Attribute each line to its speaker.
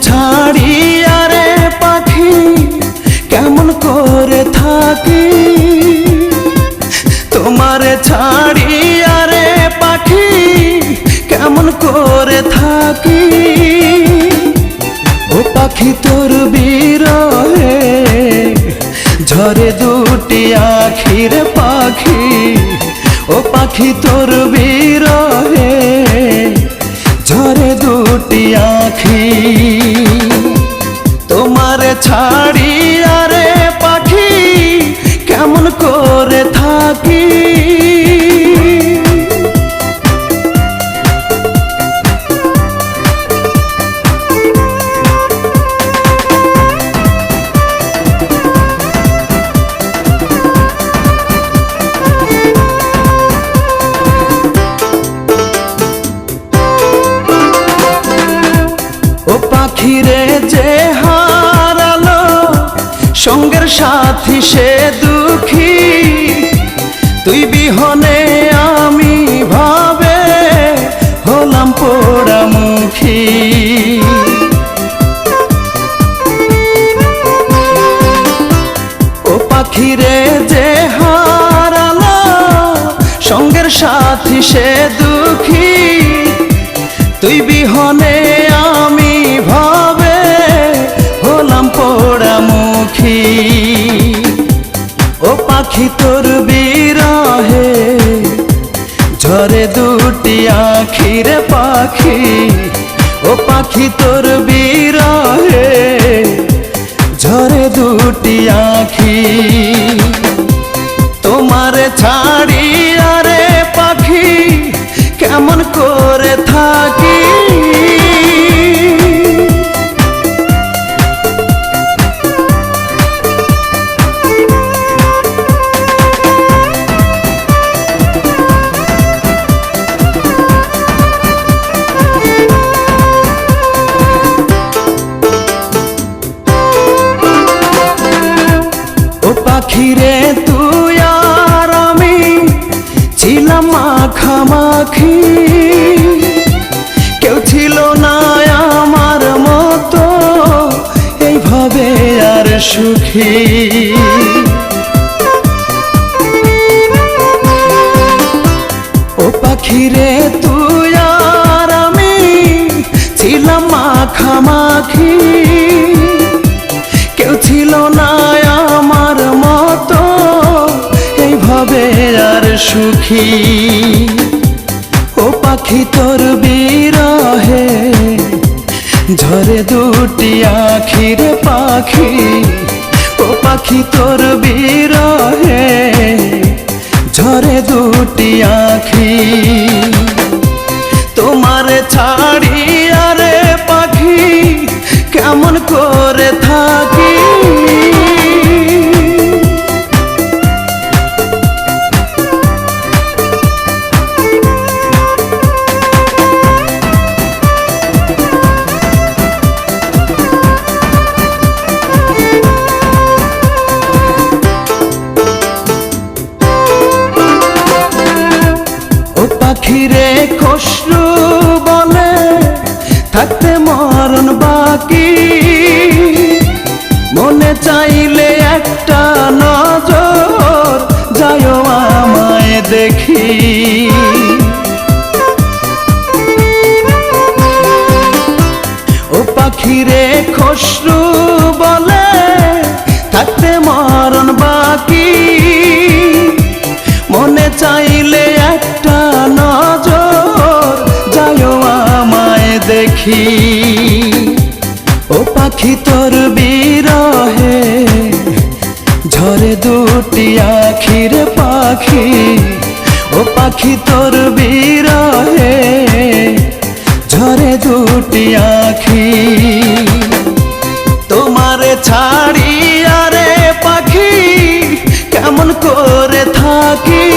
Speaker 1: ছাড়িয়া রে পাখি কেমন করে থাকি, তোমারে ছাড়িয়া রে পাখি কেমন করে থাকি। ও পাখি তোর বিরহে ঝরে দুটি আখির পাখি, ও পাখি তোর বিরহে ঝরে দুটি আখি। তোমারে ছাড়িয়া রে পাখি কেমন করে থাকি। ও পাখিরে যে হারালো সঙ্গের সাথী সে দুঃখী, তুই বিহনে আমি ভাবে হলাম পোড়ামুখী। ও পাখিরে যে হারালো সঙ্গের সাথী সে দুঃখী, তুই বিহনে আমি ভাবে হলাম পোড়ামুখী। ও পাখি তোর বিরহে ঝরে দুটি আখির পাখি, ও পাখি তোর বিরহে ঝরে দুটি আখি। তোমারে ছাড়িয়া রে পাখি কেমন করে থাকি। ও পাখিরে তুই আর আমি ছিলাম মাখামাখি, কেউ ছিল না আমার মতো এইভাবে আর সুখী। ও পাখিরে তুই আর আমি ছিলাম মাখামাখি, কেউ ছিল না আমার মতো এইভাবে আর সুখী। ও পাখি তোর বিরহে ঝরে দুটি আখির পাখি, ও পাখি তোর বিরহে ঝরে দুটি আখি। তোমারে ছাড়িয়া রে পাখি কেমন করে থাকি। ও পাখিরে খসরু বলে থাকতে মরণ বাকি, মনে চাইলে একটা নজর যায়ও আমায় দেখি। ও পাখিরে খসরু বলে থাকতে মরণ বাকি, মনে চাইলে একটা নজর যায়ও আমায় দেখি। ও পাখি তোর বিরহে ঝরে দুটি আখির পাখি, ও পাখি তোর বিরহে ঝরে দুটি আখি। তোমারে ছাড়িয়া রে পাখি কেমন করে থাকি।